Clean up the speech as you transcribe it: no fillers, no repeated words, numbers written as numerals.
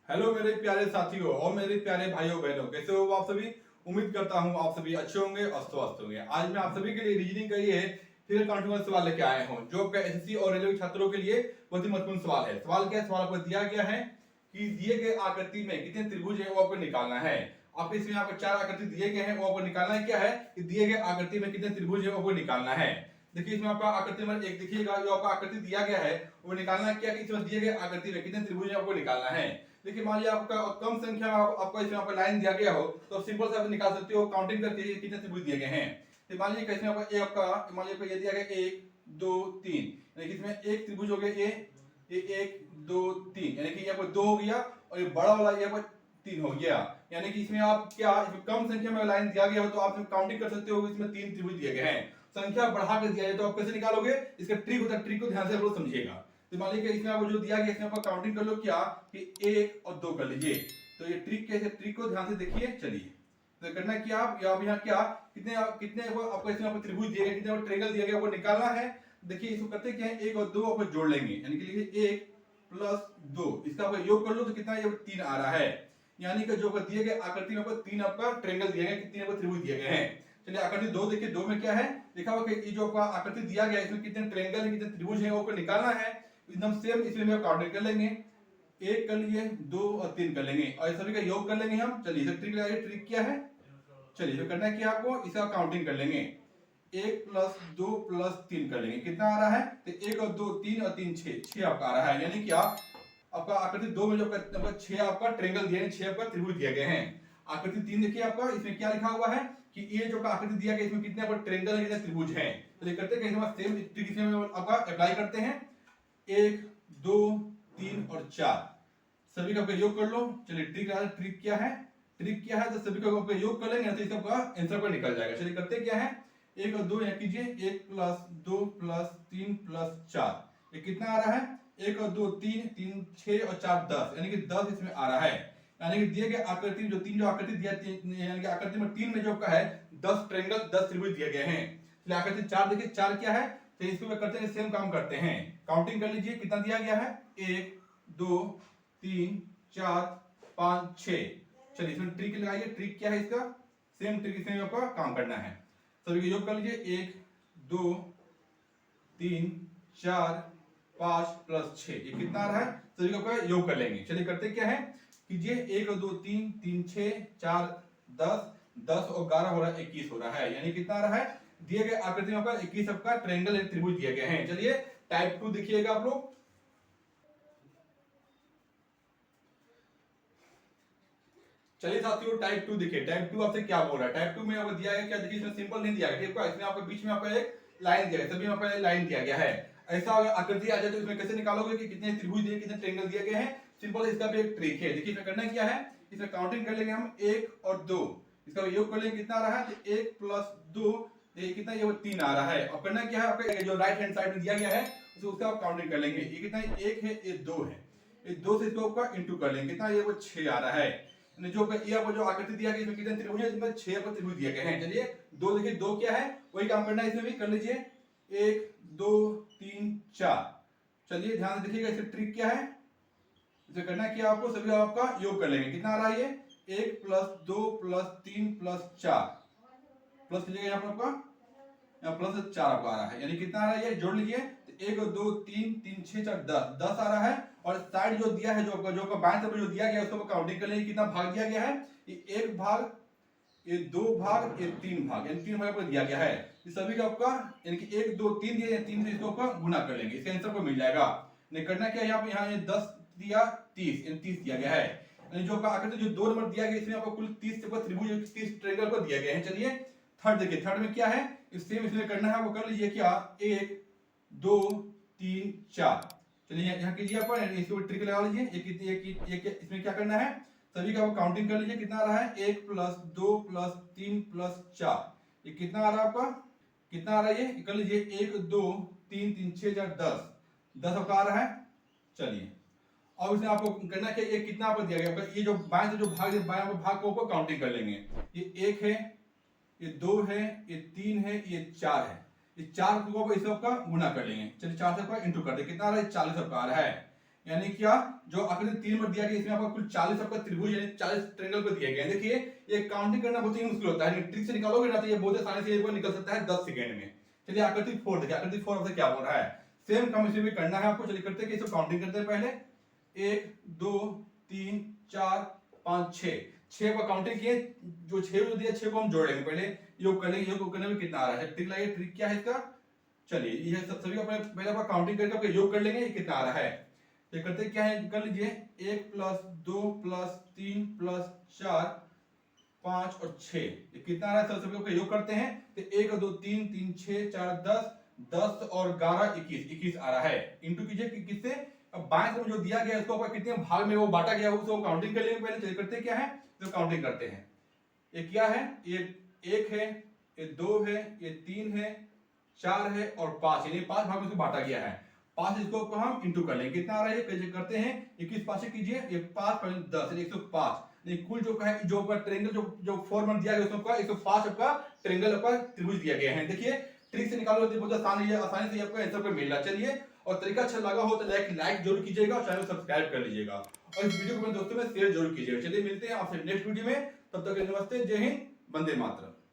Hello मेरे प्यारे साथियों और मेरे प्यारे भाइयों बहनों, कैसे हो आप सभी। उम्मीद करता हूं आप सभी अच्छे होंगे और स्वस्थ होंगे। आज मैं आप सभी के लिए रीजनिंग का ये फिर काउंटिंग सवाल लेके आया हूं जो आपका एसएससी और रेलवे छात्रों के लिए बहुत ही महत्वपूर्ण सवाल है। सवाल क्या है? सवाल आपको दिया गया है कि दिए गए आकृति में कितने त्रिभुज है वो आपको निकालना है। आपको इसमें आपको चार आकृति दिए गए हैं, वो आपको निकालना है। क्या है कि दिए गए आकृति में कितने त्रिभुज है वो आपको निकालना है। देखिए इसमें आपका आकृति नंबर एक देखिएगा, जो आपका आकृति दिया गया है वो निकालना है। क्या कि इसमें दिए गए आकृति में कितने त्रिभुज है आपको निकालना है। देखिए मान लिया आपका कम संख्या में आपको इसमें आपका लाइन दिया गया हो तो आप सिंपल से आप निकाल सकते हो काउंटिंग करके कितने त्रिभुज दिए गए हैं। तो मान लीजिए इसमें आपका मान लीजिए ये दिया गया 1 2 3, यानी कि इसमें एक त्रिभुज हो गया ये 1 2 3, यानी कि ये आपको 2 हो गया और ये बड़ा वाला ये आपको 3 हो गया। यानी कि इसमें आप क्या इसमें कम संख्या में लाइन दिया गया हो तो आप काउंटिंग कर सकते हो, इसमें 3 त्रिभुज दिए गए हैं। संख्या बढ़ा कर दिया जाए तो आप कैसे निकालोगे, इसका ट्रिक होता है, ट्रिक को ध्यान से आप समझिएगा। तो मान लीजिए इसमें आपको जो दिया गया इसमें आप काउंटिंग कर लो क्या कि 1 और 2 कर लीजिए। तो ये ट्रिक कैसे, ट्रिक को ध्यान से देखिए। चलिए तो करना क्या, आप यहाँ क्या कितने कितने आपको इसमें आपको त्रिभुज दिए गए, कितने ट्रायंगल दिया गया, आपको निकालना है। देखिए इसको करते क्या है, 1 और 2 आपको जोड़ लेंगे, यानी कि लिखिए 1 प्लस 2, इसका आपको योग कर लो तो कितना ये 3 आ रहा है। यानी कि जो दिए गए आकृति में आपको 3 आपका ट्रायंगल दिए गए, कितने आपको त्रिभुज दिए गए हैं। चलिए आकृति 2 देखिए, 2 में क्या है लिखा हुआ कि ये जो आपका आकृति दिया गया है इसमें कितने ट्रायंगल है, कितने त्रिभुज है, वो आपको निकालना है। एकदम सेम इसमें हम काउंट कर लेंगे, 1 कर लिए, 2 और 3 कर लेंगे और सभी का योग कर लेंगे हम। चलिए इसे ट्रिक लगाइए, ट्रिक क्या है। चलिए तो करना है क्या आपको, इसका काउंटिंग कर लेंगे, 1 प्लस 2 प्लस 3 कर लेंगे, कितना आ रहा है तो 1 और 2 3 और 3 6 आपका आ रहा है। यानी क्या आपका आकृति 2 में जो 6 आपका ट्रायंगल दिए हैं, 6 आपका त्रिभुज दिए गए हैं। आकृति 3 देखिए आपका, इसमें क्या लिखा हुआ है कि ये जो आकृति दिया गया इसमें कितने आपका ट्रायंगल है, कितने त्रिभुज हैं। तो ये करते हैं सेम ट्रिक इसमें आपका अप्लाई करते हैं। 1 2 3 और 4 सभी का योग कर लो। चलिए ट्रिक क्या है, ट्रिक क्या है तो सभी का योग कर लेंगे तो इसका आंसर पर निकल जाएगा। चलिए करते क्या है, 1 और 2 यहाँ कीजिए, 1 प्लस 2 प्लस 3 प्लस 4, ये कितना आ रहा है 1 और 2 3 3 6 और 4 10, यानी कि 10 इसमें आ रहा है। यानी कि दिए गए आकृति जो आकृति दिया, यानी कि आकृति में 3 में जो का है 10 ट्रायंगल 10 त्रिभुज दिए गए हैं। चलिए आकृति 4 देखिए, 4 क्या है तो इसको करते हैं सेम काम करते हैं। काउंटिंग कर लीजिए कितना दिया गया है, 1 2 3 4 5 6। चलिए इसमें ट्रिक लगाइए, ट्रिक क्या है इसका, सेम ट्रिक इसमें आपका काम करना है। सभी को योग कर लीजिए, 1 2 3 4 5 प्लस 6, ये कितना आ रहा है सभी का योग कर लेंगे। चलिए करते क्या है कीजिए, 1 और 2 3 3 6 4 10 10 और 11 हो रहा है 21 हो रहा है। यानी कितना आ रहा है दिए गए आकृति में आपका 21 आपका ट्रायंगल त्रिभुज दिए गए हैं। चलिए टाइप 2 देखिएगा आप लोग। चलिए साथियों टाइप 2 देखिए, टाइप 2 आपसे क्या बोल रहा है। टाइप 2 में आपको दिया है क्या, देखिए इसमें सिंपल नहीं दिया गया, ठीक है, इसमें आपको बीच में आपका एक लाइन दिया है, सभी में आपका लाइन दिया गया है। ऐसा अगर आकृति आ जाए तो इसमें कैसे निकालोगे कि कितने त्रिभुज दिए, कितने ट्रायंगल दिए गए हैं। सिंपल इसका भी एक ट्रिक है। देखिए इसमें करना क्या है, इसमें काउंटिंग कर लेंगे हम 1 और 2, इसका योग कर लेंगे, कितना आ रहा है 1 प्लस 2, ये कितना ये 3 आ रहा है। और करना क्या है आपका जो राइट हैंड साइड में दिया गया है उसका आप काउंटिंग कर लेंगे, ये कितना 1 है ये 2 है, ये 2 से इसको आपका इंटू कर लेंगे, कितना ये 6 आ रहा है। जो ये आपको जो आकृति दिया गया इसमें कितने त्रिभुज है, इसमें 6 आपको त्रिभुज दिए गए हैं। चलिए 2 देखिए 2 क्या है वही काम करना है, इसमें भी कर लीजिए 1 2 3 4। चलिए ध्यान से देखिएगा इसका ट्रिक क्या है, इसे करना क्या आपको सभी आपका योग कर लेंगे, कितना आ रहा है ये 1 प्लस 2 प्लस 3 प्लस 4, प्लस कीजिएगा यहाँ पर आपका प्लस 4 आपको आ रहा है। यानी कितना आ रहा है ये जोड़ लीजिए, 1 और 2 3 3 6 4 10 10 आ रहा है। और साइड जो दिया है जो बाएं तरफ जो दिया गया है उसको काउंटिंग कर लेंगे, कितना भाग दिया गया है, ये 1 भाग, ये 2 भाग, ये 3 भाग, यानी 3 भाग आपको दिया गया है। इस सभी का आपका यानी कि 1 2 3 दिया, 3 से इसको आपका गुना कर लेंगे, इसका आंसर को मिल जाएगा। नहीं करना क्या, यहाँ पे यहाँ 10 दिया 30, यानी 30 दिया गया है। यानी जो आकृति जो 2 नंबर दिया गया इसमें आपको कुल 30 त्रिभुज 30 ट्रायंगल को दिया गया है। चलिए थर्ड देखिए, थर्ड में क्या है सेम इसमें करना है, वो कर लीजिए क्या 1 2 3 4। चलिए यहाँ कीजिए आप, इसको ट्रिक लगा लीजिए, इसमें क्या करना है सभी का काउंटिंग कर लीजिए, कितना आ रहा है 1 प्लस 2 प्लस 3 प्लस 4, ये कितना आ रहा है आपका, कितना आ रहा है ये कर लीजिए 1 2 3 3 6 4 10 10 आपका आ रहा है। चलिए और इसमें आपको करना क्या, ये कितना आपको दिया गया, ये जो बाएं से जो भाग बाएं भाग को काउंटिंग कर लेंगे, ये 1 है, ये 2 है, ये 3 है, ये 4 है, ये 4 को इस सबका गुना कर लेंगे। चलिए 4 से इंटू कर दे, कितना आ रहा है 40 सबका आ रहा है। यानी क्या, जो आकृति 3 में दिया गया इसमें आपको कुल 40 आपका त्रिभुज यानी 40 ट्रायंगल को दिए गए हैं। देखिए ये काउंटिंग करना बहुत ही मुश्किल होता है, ट्रिक से निकालोगे ना तो ये बहुत आसानी से निकल सकता है 10 सेकंड में। चलिए आकृति 4 देखिए, आकृति 4 आपसे क्या बोल रहा है, सेम काम इसमें भी करना है आपको। चलिए करते हैं कि इसको काउंटिंग करते हैं पहले, 1 2 3 4 5 6 का काउंटिंग किए, जो 6 जो दिया 6 को हम जोड़ लेंगे, पहले योग कर लेंगे, योग करने में कितना आ रहा है ट्रिक लगाइए, ट्रिक क्या है इसका। चलिए ये सब सभी अपने पहले आप काउंटिंग करके आपके योग कर लेंगे, ये कितना आ रहा है। ये करते क्या है, कर लीजिए 1 + 2 + 3 + 4 5 और 6, ये कितना आ रहा है सभी का योग करते हैं तो 1 2 3 3 6 4 10 10 और 11 21 21 आ रहा है। इंटू कीजिए कि किससे, अब बाएं तरफ जो दिया गया है उसको कितने भाग में वो बांटा गया है उसको काउंटिंग कर लेंगे पहले। चलिए करते क्या है, तो काउंटिंग करते हैं। ये क्या है, ये 1 है, ये 2 है, ये 3 है, 4 है और 5, यानी 5 भाग में इसको बांटा गया है। 5 इसको हम इंटू कर लेंगे, कितना आ रहा है, कैसे करते हैं 21 5 से कीजिए, ये 5 5 10 105, कुल जो का है जो ट्रायंगल जो 4 में दिया गया उसमें आपका 105 आपका ट्रायंगल आपका त्रिभुज दिया गया है। देखिए ट्रिक से निकालो तो बहुत आसान है, आसानी से आपको आंसर पे मिल रहा। चलिए, और तरीका अच्छा लगा हो तो लाइक जरूर कीजिएगा और चैनल सब्सक्राइब कर लीजिएगा और इस वीडियो को अपने दोस्तों में शेयर जरूर कीजिएगा। चलिए मिलते हैं आपसे नेक्स्ट वीडियो में, तब तक नमस्ते, जय हिंद, वंदे मातरम।